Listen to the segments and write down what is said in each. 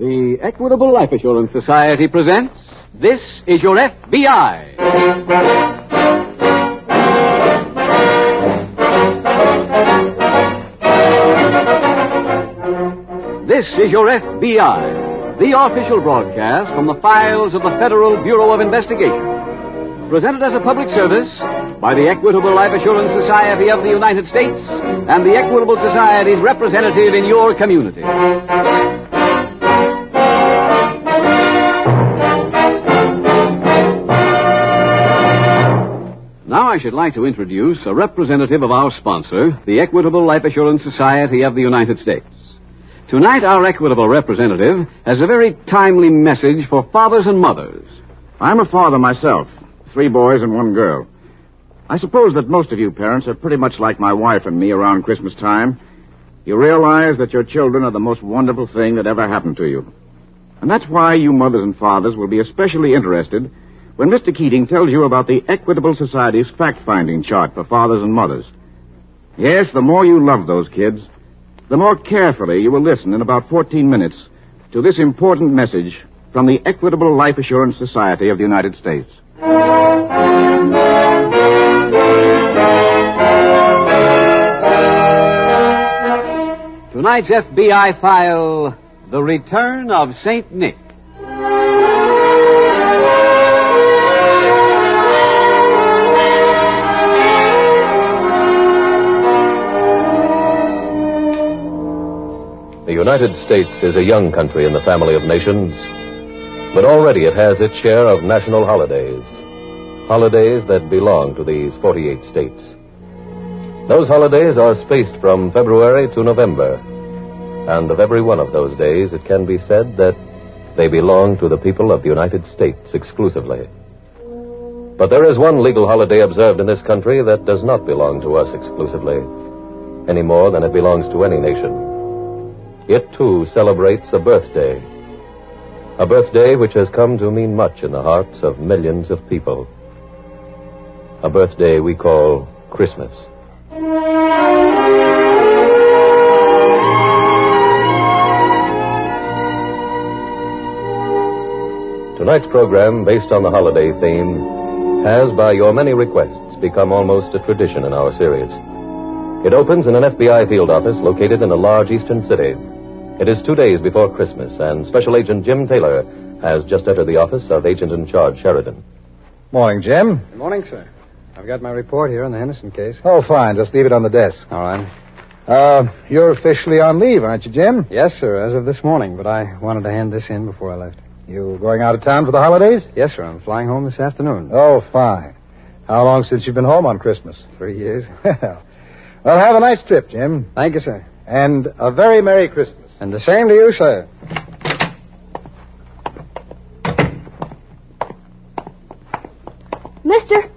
The Equitable Life Assurance Society presents This Is Your F.B.I. This is Your F.B.I., the official broadcast from the files of the Federal Bureau of Investigation. Presented as a public service by the Equitable Life Assurance Society of the United States and the Equitable Society's representative in your community. Now I should like to introduce a representative of our sponsor, the Equitable Life Assurance Society of the United States. Tonight, our Equitable representative has a very timely message for fathers and mothers. I'm a father myself, 3 boys and 1 girl. I suppose that most of you parents are pretty much like my wife and me around Christmas time. You realize that your children are the most wonderful thing that ever happened to you. And that's why you mothers and fathers will be especially interested when Mr. Keating tells you about the Equitable Society's fact-finding chart for fathers and mothers. Yes, the more you love those kids, the more carefully you will listen in about 14 minutes to this important message from the Equitable Life Assurance Society of the United States. Tonight's FBI file, The Return of St. Nick. The United States is a young country in the family of nations, but already it has its share of national holidays, holidays that belong to these 48 states. Those holidays are spaced from February to November, and of every one of those days it can be said that they belong to the people of the United States exclusively. But there is one legal holiday observed in this country that does not belong to us exclusively, any more than it belongs to any nation. It, too, celebrates a birthday which has come to mean much in the hearts of millions of people. A birthday we call Christmas. Tonight's program, based on the holiday theme, has, by your many requests, become almost a tradition in our series. It opens in an FBI field office located in a large eastern city. It is 2 days before Christmas, and Special Agent Jim Taylor has just entered the office of Agent in Charge Sheridan. Morning, Jim. Good morning, sir. I've got my report here on the Henderson case. Oh, fine. Just leave it on the desk. All right. You're officially on leave, aren't you, Jim? Yes, sir, as of this morning, but I wanted to hand this in before I left. You going out of town for the holidays? Yes, sir. I'm flying home this afternoon. Oh, fine. How long since you've been home on Christmas? 3 years. Well, have a nice trip, Jim. Thank you, sir. And a very Merry Christmas. And the same to you, sir. Mister,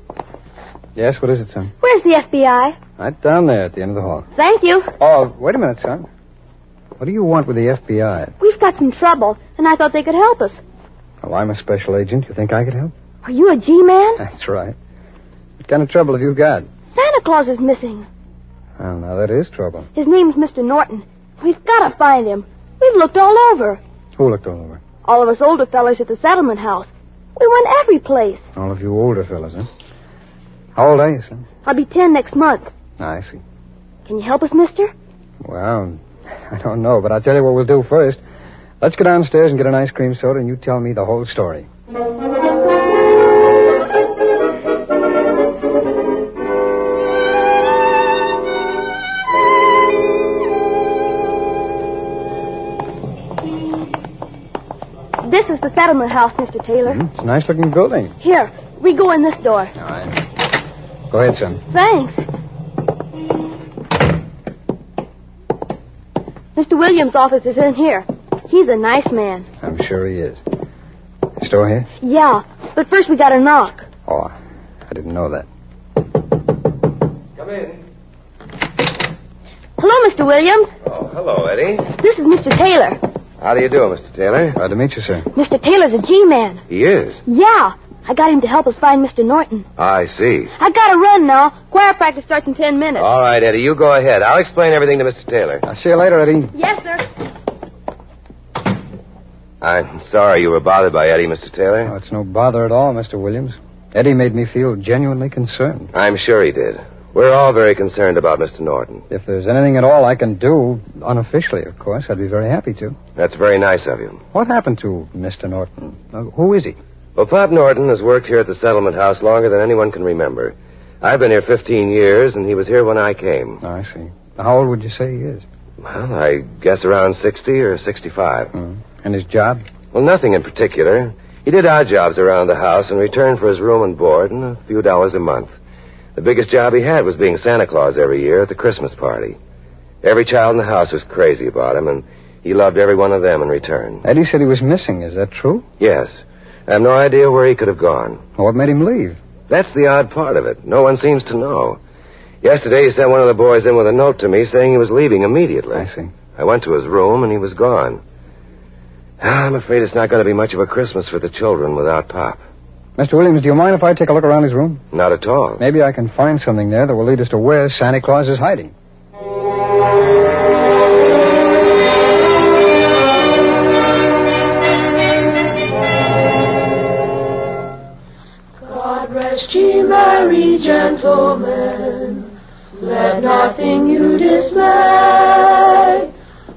Yes, what is it, son? where's the FBI? Right down there at the end of the hall. Thank you. Oh, wait a minute, son. What do you want with the FBI? We've got some trouble, and I thought they could help us. Well, I'm a special agent. You think I could help? Are you a G-man? That's right. What kind of trouble have you got? Santa Claus is missing. Well, now, that is trouble. His name's Mr. Norton. We've got to find him. We've looked all over. Who looked all over? All of us older fellas at the settlement house. We went every place. All of you older fellas, huh? How old are you, son? I'll be 10 next month. I see. Can you help us, mister? Well, I don't know, but I'll tell you what we'll do first. Let's go downstairs and get an ice cream soda, and you tell me the whole story. This is the settlement house, Mr. Taylor. It's a nice-looking building. Here, we go in this door. All right. Go ahead, son. Thanks. Mr. Williams' office is in here. He's a nice man. I'm sure he is. Store here? Yeah, but first we gotta knock. Oh, I didn't know that. Come in. Hello, Mr. Williams. Oh, hello, Eddie. This is Mr. Taylor. How do you do, Mr. Taylor? Glad to meet you, sir. Mr. Taylor's a G-man. He is. Yeah, I got him to help us find Mr. Norton. I see. I gotta run now. Choir practice starts in 10 minutes. All right, Eddie, you go ahead. I'll explain everything to Mr. Taylor. I'll see you later, Eddie. Yes, sir. I'm sorry you were bothered by Eddie, Mr. Taylor. Oh, it's no bother at all, Mr. Williams. Eddie made me feel genuinely concerned. I'm sure he did. We're all very concerned about Mr. Norton. If there's anything at all I can do, unofficially, of course, I'd be very happy to. That's very nice of you. What happened to Mr. Norton? Who is he? Well, Pop Norton has worked here at the settlement house longer than anyone can remember. I've been here 15 years, and he was here when I came. Oh, I see. How old would you say he is? Well, I guess around 60 or 65. And his job? Well, nothing in particular. He did odd jobs around the house in return for his room and board and a few dollars a month. The biggest job he had was being Santa Claus every year at the Christmas party. Every child in the house was crazy about him, and he loved every one of them in return. Eddie said he was missing. Is that true? Yes. I have no idea where he could have gone. Well, what made him leave? That's the odd part of it. No one seems to know. Yesterday, he sent one of the boys in with a note to me saying he was leaving immediately. I see. I went to his room, and he was gone. I'm afraid it's not going to be much of a Christmas for the children without Pop. Mr. Williams, do you mind if I take a look around his room? Not at all. Maybe I can find something there that will lead us to where Santa Claus is hiding. God rest ye merry gentlemen, let nothing you dismay.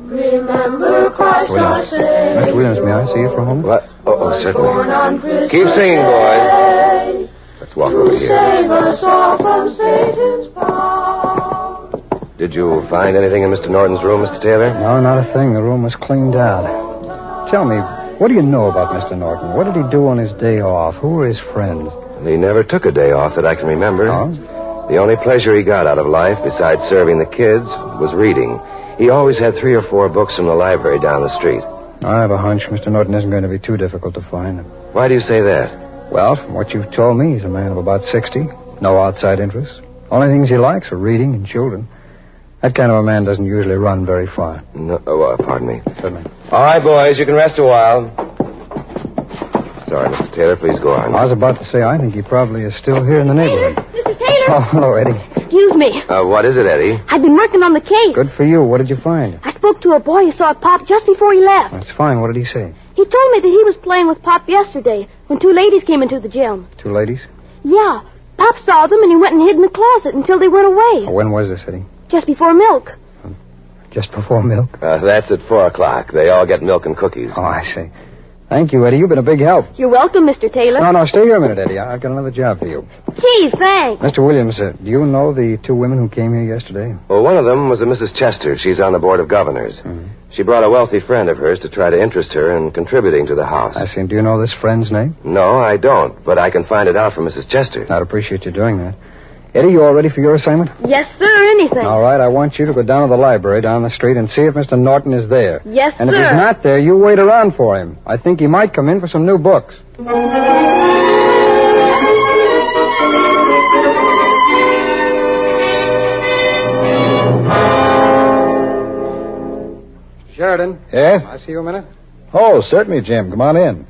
Remember Christ our Savior. Mr. Williams, may I see you for a moment? What? Oh, certainly. Keep singing, boys. Let's walk over here. Save us all from Satan's power. Did you find anything in Mr. Norton's room, Mr. Taylor? No, not a thing. The room was cleaned out. Tell me, what do you know about Mr. Norton? What did he do on his day off? Who were his friends? He never took a day off that I can remember. Oh? The only pleasure he got out of life, besides serving the kids, was reading. He always had 3 or 4 books from the library down the street. I have a hunch Mr. Norton isn't going to be too difficult to find. Why do you say that? Well, from what you've told me, he's a man of about 60. No outside interests. Only things he likes are reading and children. That kind of a man doesn't usually run very far. No, pardon me. Certainly. All right, boys, you can rest a while. Sorry, Mr. Taylor, please go on. I was about to say, I think he probably is still here in the neighborhood. Mr. Taylor? Oh, hello, Eddie. Excuse me. What is it, Eddie? I've been working on the case. Good for you. What did you find? I spoke to a boy who saw Pop just before he left. That's fine. What did he say? He told me that he was playing with Pop yesterday when 2 ladies came into the gym. 2 ladies? Yeah. Pop saw them and he went and hid in the closet until they went away. Oh, when was this, Eddie? Just before milk. Just before milk? That's at 4 o'clock. They all get milk and cookies. Oh, I see. Thank you, Eddie. You've been a big help. You're welcome, Mr. Taylor. No, stay here a minute, Eddie. I've got another job for you. Gee, thanks. Mr. Williams, do you know the 2 women who came here yesterday? Well, one of them was a Mrs. Chester. She's on the board of governors. Mm-hmm. She brought a wealthy friend of hers to try to interest her in contributing to the house. I see. Do you know this friend's name? No, I don't, but I can find it out from Mrs. Chester. I'd appreciate you doing that. Eddie, you all ready for your assignment? Yes, sir. Anything. All right. I want you to go down to the library down the street and see if Mr. Norton is there. Yes, and sir. And if he's not there, you wait around for him. I think he might come in for some new books. Sheridan. Yes? Can I see you a minute? Oh, certainly, Jim. Come on in.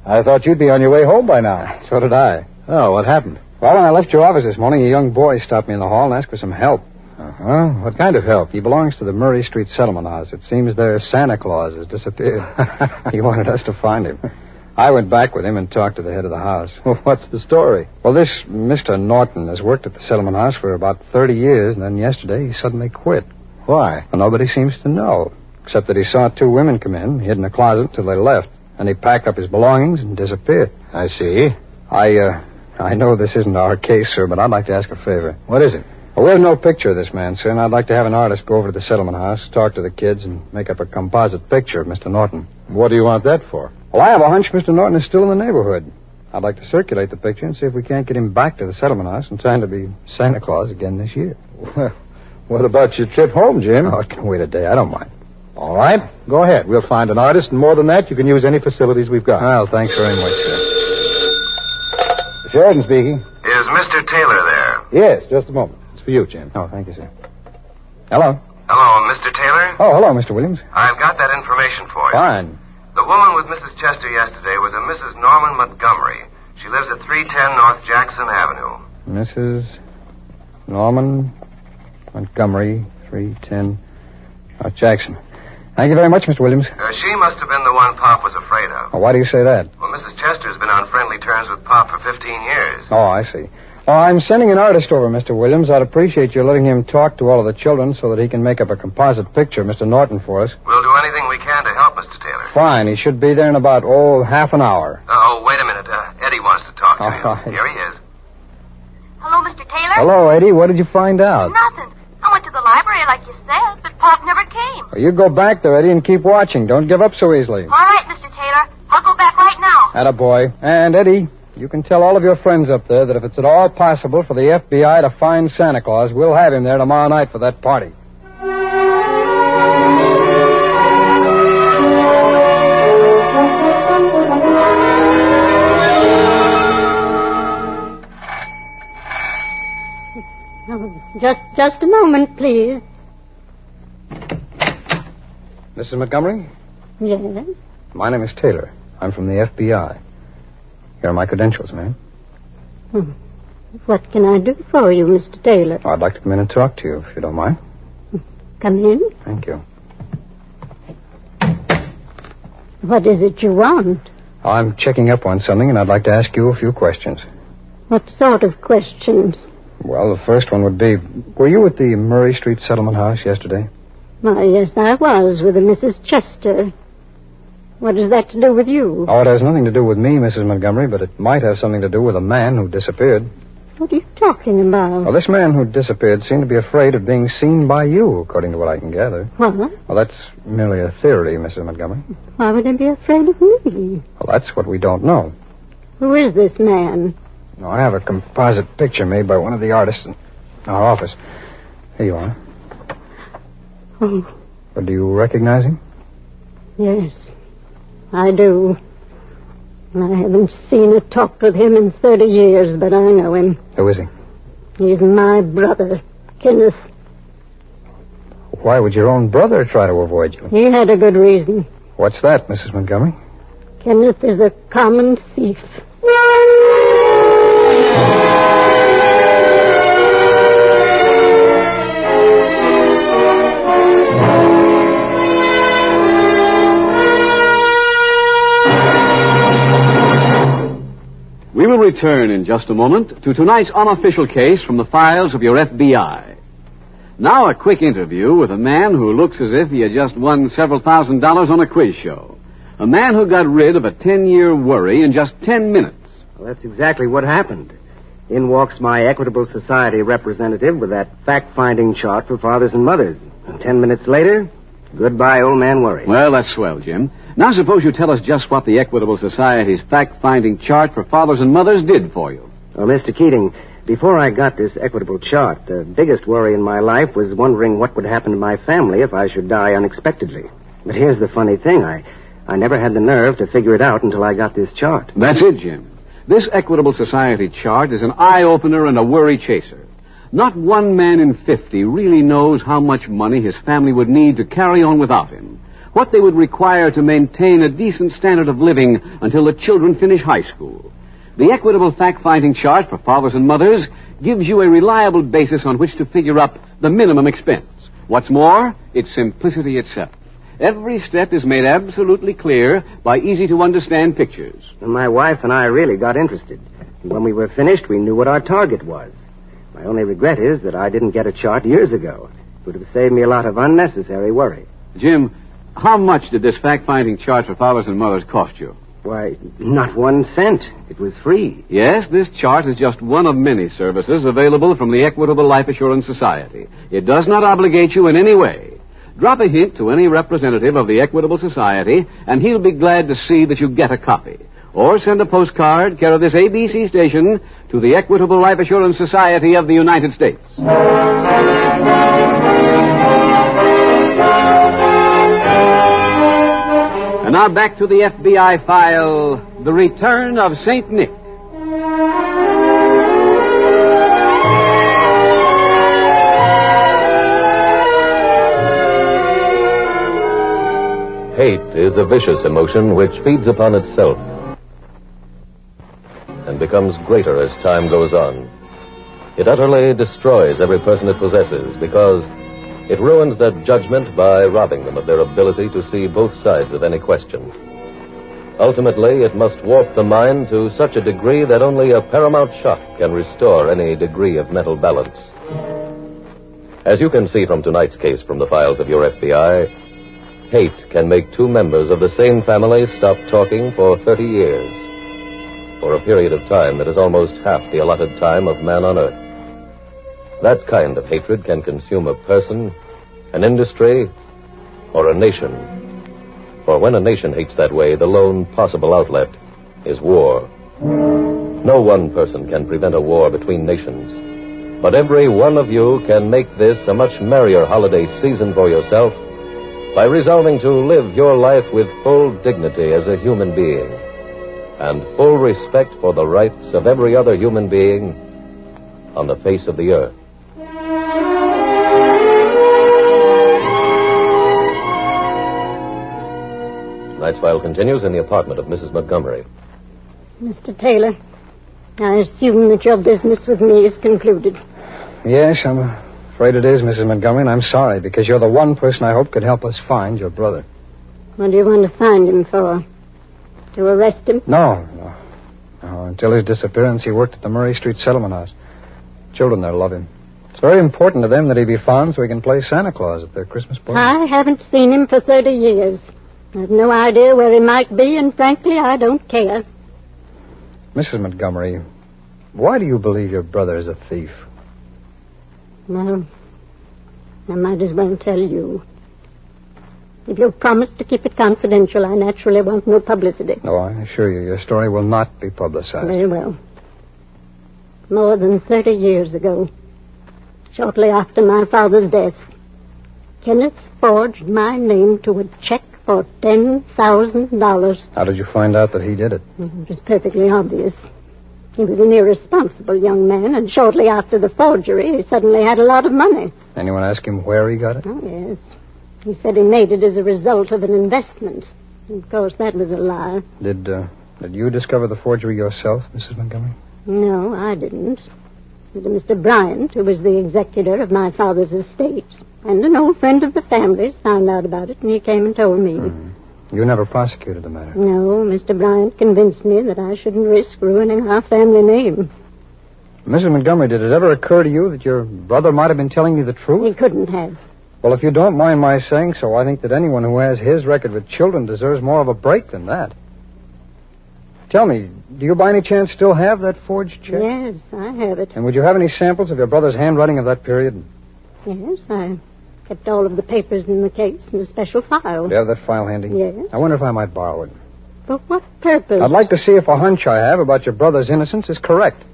I thought you'd be on your way home by now. So did I. Oh, what happened? Well, when I left your office this morning, a young boy stopped me in the hall and asked for some help. Uh-huh. What kind of help? He belongs to the Murray Street Settlement House. It seems their Santa Claus has disappeared. He wanted us to find him. I went back with him and talked to the head of the house. Well, what's the story? Well, this Mr. Norton has worked at the settlement house for about 30 years, and then yesterday he suddenly quit. Why? Well, nobody seems to know, except that he saw 2 women come in, hid in a closet till they left, and he packed up his belongings and disappeared. I see. I know this isn't our case, sir, but I'd like to ask a favor. What is it? Well, we have no picture of this man, sir, and I'd like to have an artist go over to the settlement house, talk to the kids, and make up a composite picture of Mr. Norton. What do you want that for? Well, I have a hunch Mr. Norton is still in the neighborhood. I'd like to circulate the picture and see if we can't get him back to the settlement house in time to be Santa Claus again this year. Well, what about your trip home, Jim? Oh, it can wait a day. I don't mind. All right. Go ahead. We'll find an artist, and more than that, you can use any facilities we've got. Well, thanks very much, sir. Sheridan speaking. Is Mr. Taylor there? Yes, just a moment. It's for you, Jim. Oh, thank you, sir. Hello. Hello, Mr. Taylor? Oh, hello, Mr. Williams. I've got that information for you. Fine. The woman with Mrs. Chester yesterday was a Mrs. Norman Montgomery. She lives at 310 North Jackson Avenue. Mrs. Norman Montgomery, 310 North Jackson. Thank you very much, Mr. Williams. She must have been the one Pop was afraid of. Oh, why do you say that? Well, Mrs. Chester's been on friendly terms with Pop for 15 years. Oh, I see. Oh, I'm sending an artist over, Mr. Williams. I'd appreciate you letting him talk to all of the children so that he can make up a composite picture of Mr. Norton for us. We'll do anything we can to help, Mr. Taylor. Fine. He should be there in about, half an hour. Oh, wait a minute. Eddie wants to talk to you. Right. Here he is. Hello, Mr. Taylor? Hello, Eddie. What did you find out? Nothing. I went to the library like you said, but Pop never came. Well, you go back there, Eddie, and keep watching. Don't give up so easily. All right, Mr. Taylor. I'll go back right now. Attaboy. And, Eddie, you can tell all of your friends up there that if it's at all possible for the FBI to find Santa Claus, we'll have him there tomorrow night for that party. Just a moment, please. Mrs. Montgomery? Yes? My name is Taylor. I'm from the F.B.I. Here are my credentials, ma'am. What can I do for you, Mr. Taylor? I'd like to come in and talk to you, if you don't mind. Come in. Thank you. What is it you want? I'm checking up on something, and I'd like to ask you a few questions. What sort of questions? Well, the first one would be, were you at the Murray Street settlement house yesterday? Why, yes, I was with a Mrs. Chester. What has that to do with you? Oh, it has nothing to do with me, Mrs. Montgomery, but it might have something to do with a man who disappeared. What are you talking about? Well, this man who disappeared seemed to be afraid of being seen by you, according to what I can gather. What? Well, that's merely a theory, Mrs. Montgomery. Why would he be afraid of me? Well, that's what we don't know. Who is this man? No, I have a composite picture made by one of the artists in our office. Here you are. Oh. But do you recognize him? Yes, I do. I haven't seen or talked with him in 30 years, but I know him. Who is he? He's my brother, Kenneth. Why would your own brother try to avoid you? He had a good reason. What's that, Mrs. Montgomery? Kenneth is a common thief. We will return in just a moment to tonight's unofficial case from the files of your FBI. Now a quick interview with a man who looks as if he had just won several $1,000s on a quiz show. A man who got rid of a 10-year worry in just 10 minutes. Well, that's exactly what happened. In walks my Equitable Society representative with that fact-finding chart for fathers and mothers. And 10 minutes later, goodbye, old man worry. Well, that's swell, Jim. Now suppose you tell us just what the Equitable Society's fact-finding chart for fathers and mothers did for you. Well, Mr. Keating, before I got this Equitable chart, the biggest worry in my life was wondering what would happen to my family if I should die unexpectedly. But here's the funny thing. I never had the nerve to figure it out until I got this chart. That's it, Jim. This Equitable Society chart is an eye-opener and a worry chaser. Not one man in 50 really knows how much money his family would need to carry on without him. What they would require to maintain a decent standard of living until the children finish high school. The Equitable Fact-Finding Chart for fathers and mothers gives you a reliable basis on which to figure up the minimum expense. What's more, it's simplicity itself. Every step is made absolutely clear by easy-to-understand pictures. And my wife and I really got interested. And when we were finished, we knew what our target was. My only regret is that I didn't get a chart years ago. It would have saved me a lot of unnecessary worry. Jim, how much did this fact-finding chart for fathers and mothers cost you? Why, not 1 cent. It was free. Yes, this chart is just one of many services available from the Equitable Life Assurance Society. It does not obligate you in any way. Drop a hint to any representative of the Equitable Society, and he'll be glad to see that you get a copy. Or send a postcard, care of this ABC station, to the Equitable Life Assurance Society of the United States. And now back to the FBI file, The Return of St. Nick. Hate is a vicious emotion which feeds upon itself and becomes greater as time goes on. It utterly destroys every person it possesses because It ruins their judgment by robbing them of their ability to see both sides of any question. Ultimately, it must warp the mind to such a degree that only a paramount shock can restore any degree of mental balance. As you can see from tonight's case from the files of your FBI, hate can make two members of the same family stop talking for 30 years, for a period of time that is almost half the allotted time of man on Earth. That kind of hatred can consume a person, an industry, or a nation. For when a nation hates that way, the lone possible outlet is war. No one person can prevent a war between nations. But every one of you can make this a much merrier holiday season for yourself by resolving to live your life with full dignity as a human being and full respect for the rights of every other human being on the face of the earth. Tonight's file continues in the apartment of Mrs. Montgomery. Mr. Taylor, I assume that your business with me is concluded. Yes, I'm afraid it is, Mrs. Montgomery, and I'm sorry, because you're the one person I hope could help us find your brother. What do you want to find him for? To arrest him? No. Until his disappearance, he worked at the Murray Street Settlement House. Children there love him. It's very important to them that he be found so he can play Santa Claus at their Christmas party. I haven't seen him for 30 years. I've no idea where he might be, and frankly, I don't care. Mrs. Montgomery, why do you believe your brother is a thief? Well, I might as well tell you. If you'll promise to keep it confidential, I naturally want no publicity. No, I assure you, your story will not be publicized. Very well. More than 30 years ago, shortly after my father's death, Kenneth forged my name to a check for $10,000. How did you find out that he did it? It was perfectly obvious. He was an irresponsible young man, and shortly after the forgery, he suddenly had a lot of money. Anyone ask him where he got it? Oh, yes. He said he made it as a result of an investment. Of course, that was a lie. Did you discover the forgery yourself, Mrs. Montgomery? No, I didn't. But Mr. Bryant, who was the executor of my father's estate, and an old friend of the family's, found out about it, and he came and told me. You never prosecuted the matter? No, Mr. Bryant convinced me that I shouldn't risk ruining our family name. Mrs. Montgomery, did it ever occur to you that your brother might have been telling you the truth? He couldn't have. Well, if you don't mind my saying so, I think that anyone who has his record with children deserves more of a break than that. Tell me, do you by any chance still have that forged check? Yes, I have it. And would you have any samples of your brother's handwriting of that period? Yes, I kept all of the papers in the case in a special file. Do you have that file handy? Yes. I wonder if I might borrow it. For what purpose? I'd like to see if a hunch I have about your brother's innocence is correct.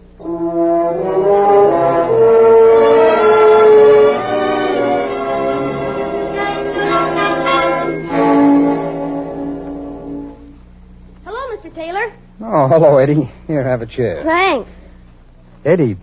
Taylor? Oh, hello, Eddie. Here, have a chair. Thanks. Eddie,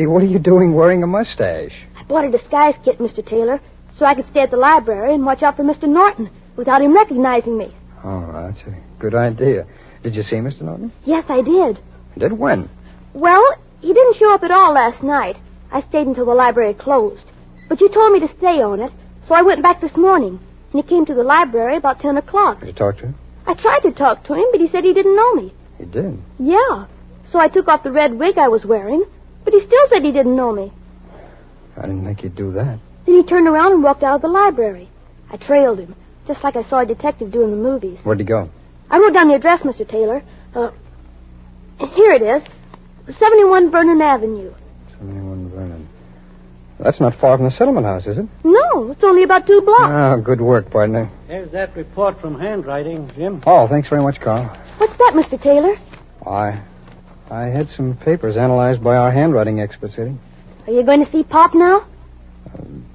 what are you doing wearing a mustache? I bought a disguise kit, Mr. Taylor, so I could stay at the library and watch out for Mr. Norton without him recognizing me. Oh, that's a good idea. Did you see Mr. Norton? Yes, I did. Did when? Well, he didn't show up at all last night. I stayed until the library closed. But you told me to stay on it, so I went back this morning. And he came to the library about 10 o'clock. Did you talk to him? I tried to talk to him, but he said he didn't know me. He did? Yeah. So I took off the red wig I was wearing, but he still said he didn't know me. I didn't think he'd do that. Then he turned around and walked out of the library. I trailed him, just like I saw a detective do in the movies. Where'd he go? I wrote down the address, Mr. Taylor. Here it is. 71 Vernon Avenue. 71 Vernon. That's not far from the settlement house, is it? No, it's only about 2 blocks. Oh, good work, partner. Here's that report from handwriting, Jim. Oh, thanks very much, Carl. What's that, Mr. Taylor? I had some papers analyzed by our handwriting experts, Eddie. Are you going to see Pop now?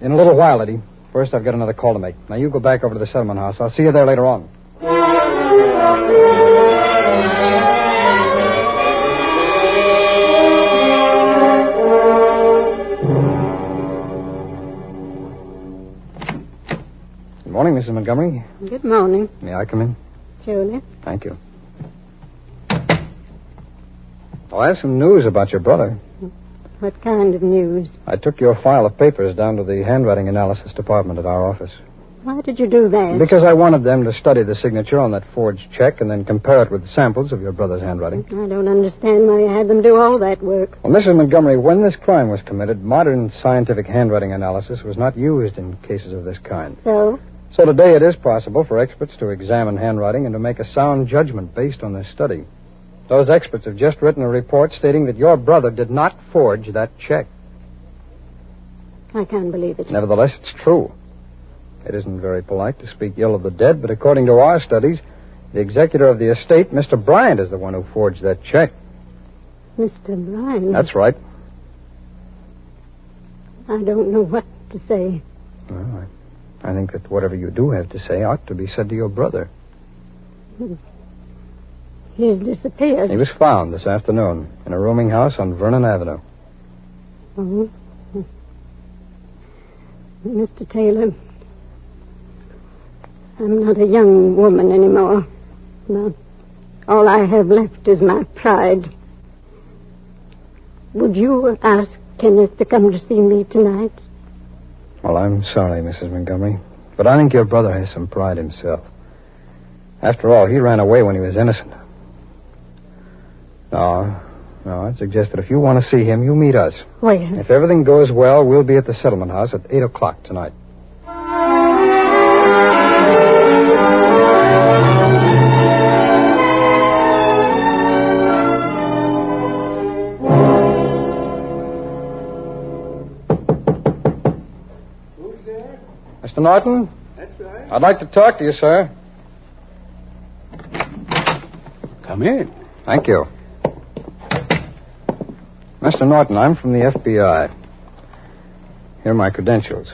In a little while, Eddie. First, I've got another call to make. Now, you go back over to the settlement house. I'll see you there later on. Good morning, Mrs. Montgomery. Good morning. May I come in? Surely. Thank you. Oh, I have some news about your brother. What kind of news? I took your file of papers down to the handwriting analysis department at our office. Why did you do that? Because I wanted them to study the signature on that forged check and then compare it with the samples of your brother's handwriting. I don't understand why you had them do all that work. Well, Mrs. Montgomery, when this crime was committed, modern scientific handwriting analysis was not used in cases of this kind. So? So today it is possible for experts to examine handwriting and to make a sound judgment based on this study. Those experts have just written a report stating that your brother did not forge that check. I can't believe it. Nevertheless, it's true. It isn't very polite to speak ill of the dead, but according to our studies, the executor of the estate, Mr. Bryant, is the one who forged that check. Mr. Bryant? That's right. I don't know what to say. Well, I think that whatever you do have to say ought to be said to your brother. He's disappeared. He was found this afternoon in a rooming house on Vernon Avenue. Oh? Mr. Taylor, I'm not a young woman anymore. No. All I have left is my pride. Would you ask Kenneth to come to see me tonight? Well, I'm sorry, Mrs. Montgomery, but I think your brother has some pride himself. After all, he ran away when he was innocent. No, I'd suggest that if you want to see him, you meet us. Where? If everything goes well, we'll be at the settlement house at 8 o'clock tonight. Mr. Norton? That's right. I'd like to talk to you, sir. Come in. Thank you. Mr. Norton, I'm from the F.B.I. Here are my credentials.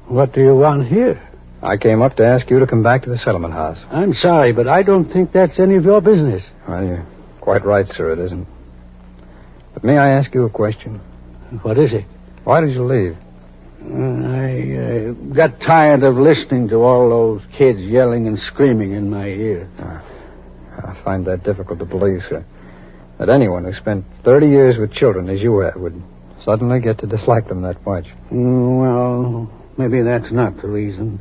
What do you want here? I came up to ask you to come back to the settlement house. I'm sorry, but I don't think that's any of your business. Well, you're quite right, sir, it isn't. But may I ask you a question? What is it? Why did you leave? I got tired of listening to all those kids yelling and screaming in my ear. I find that difficult to believe, sir. That anyone who spent 30 years with children, as you have, would suddenly get to dislike them that much. Well, maybe that's not the reason.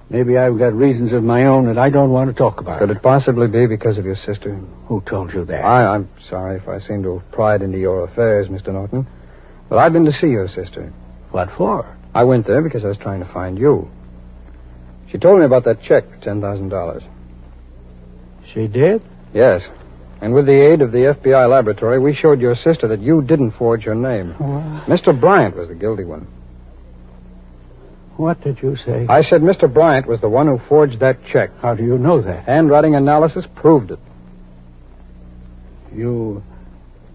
Maybe I've got reasons of my own that I don't want to talk about. Could it possibly be because of your sister? Who told you that? I'm sorry if I seem to have pried into your affairs, Mr. Norton. But I've been to see your sister. What for? I went there because I was trying to find you. She told me about that check for $10,000. She did? Yes. And with the aid of the F.B.I. laboratory, we showed your sister that you didn't forge her name. What? Mr. Bryant was the guilty one. What did you say? I said Mr. Bryant was the one who forged that check. How do you know that? Handwriting analysis proved it. You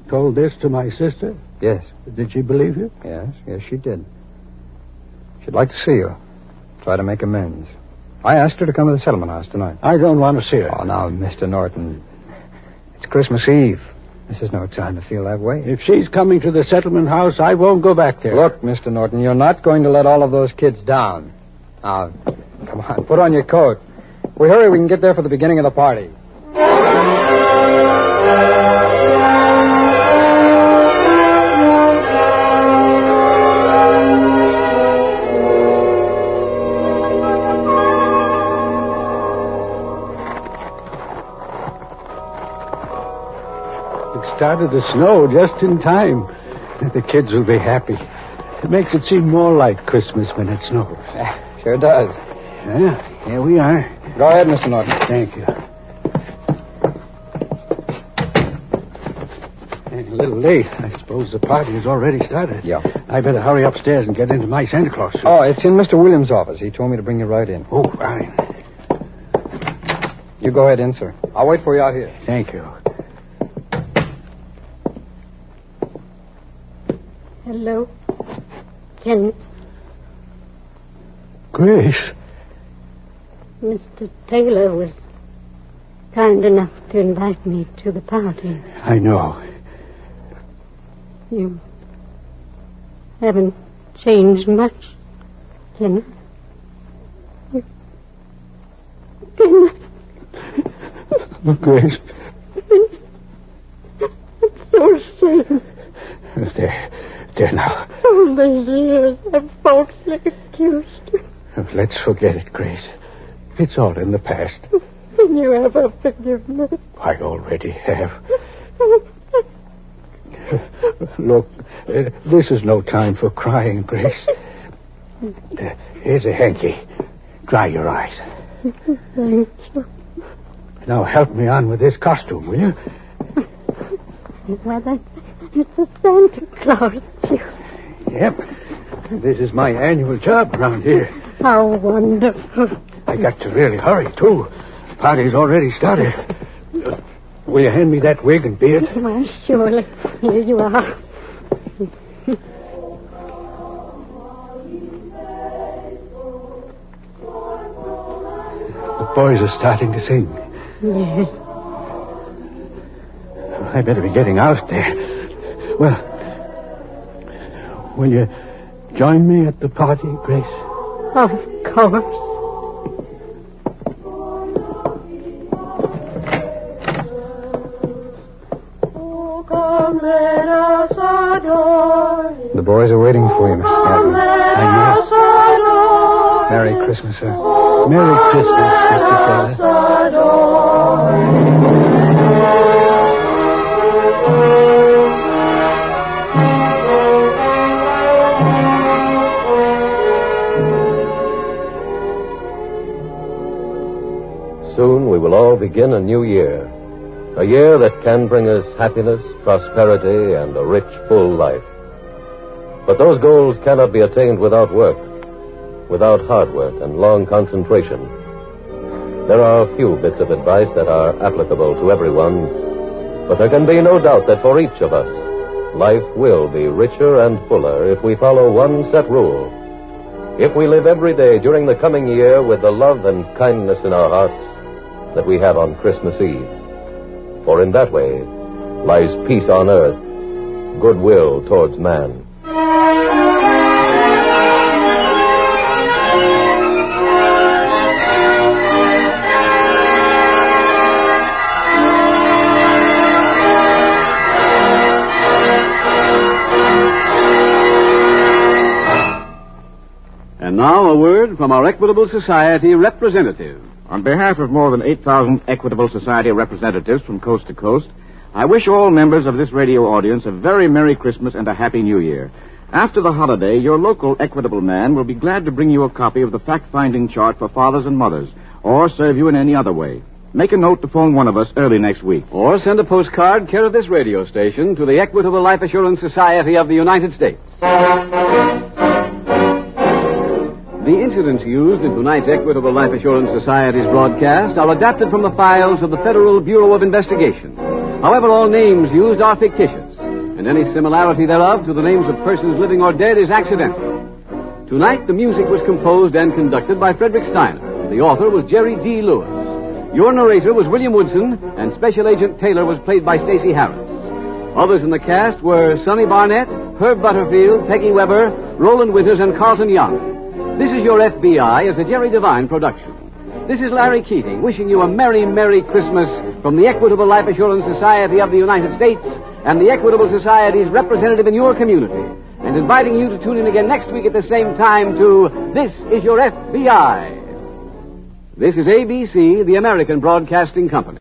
told this to my sister? Yes. Did she believe you? Yes, she did. She'd like to see you. Try to make amends. I asked her to come to the settlement house tonight. I don't want to see her. Oh, now, Mr. Norton, it's Christmas Eve. This is no time to feel that way. If she's coming to the settlement house, I won't go back there. Look, Mr. Norton, you're not going to let all of those kids down. Now, come on, put on your coat. If we hurry, we can get there for the beginning of the party. Started to snow just in time. The kids will be happy. It makes it seem more like Christmas when it snows. Sure does. Yeah, here we are. Go ahead, Mr. Norton. Thank you. A little late. I suppose the party has already started. Yeah. I better hurry upstairs and get into my Santa Claus suit. Oh, it's in Mr. Williams' office. He told me to bring you right in. Oh, fine. You go ahead in, sir. I'll wait for you out here. Thank you. Hello? Kenneth? Grace? Mr. Taylor was kind enough to invite me to the party. I know. You haven't changed much, Kenneth. Kenneth. Grace. I'm so ashamed. there now. All these years I've falsely accused you. Let's forget it, Grace. It's all in the past. Can you ever forgive me? I already have. Look, this is no time for crying, Grace. Here's a hanky. Dry your eyes. Thank you. Now help me on with this costume, will you? Well, it's a Santa Claus suit. Yep. This is my annual job around here. How wonderful. I got to really hurry, too. The party's already started. Will you hand me that wig and beard? Why, surely. Here you are. The boys are starting to sing. Yes. I better be getting out there. Well, will you join me at the party, Grace? Of course. Oh, come, let us adore him. The boys are waiting for you, Mr. Captain. I know. Merry Christmas, sir. Merry Christmas, Mr. Taylor. Soon we will all begin a new year. A year that can bring us happiness, prosperity, and a rich, full life. But those goals cannot be attained without work, without hard work and long concentration. There are few bits of advice that are applicable to everyone, but there can be no doubt that for each of us, life will be richer and fuller if we follow one set rule. If we live every day during the coming year with the love and kindness in our hearts that we have on Christmas Eve. For in that way lies peace on earth, goodwill towards man. And now a word from our Equitable Society representative. On behalf of more than 8,000 Equitable Society representatives from coast to coast, I wish all members of this radio audience a very Merry Christmas and a Happy New Year. After the holiday, your local Equitable man will be glad to bring you a copy of the fact-finding chart for fathers and mothers, or serve you in any other way. Make a note to phone one of us early next week. Or send a postcard care of this radio station to the Equitable Life Assurance Society of the United States. The incidents used in tonight's Equitable Life Assurance Society's broadcast are adapted from the files of the Federal Bureau of Investigation. However, all names used are fictitious, and any similarity thereof to the names of persons living or dead is accidental. Tonight, the music was composed and conducted by Frederick Steiner. The author was Jerry D. Lewis. Your narrator was William Woodson, and Special Agent Taylor was played by Stacy Harris. Others in the cast were Sonny Barnett, Herb Butterfield, Peggy Weber, Roland Winters, and Carlton Young. This is Your F.B.I. is a Jerry Devine production. This is Larry Keating wishing you a Merry, Merry Christmas from the Equitable Life Assurance Society of the United States and the Equitable Society's representative in your community, and inviting you to tune in again next week at the same time to This is Your F.B.I. This is ABC, the American Broadcasting Company.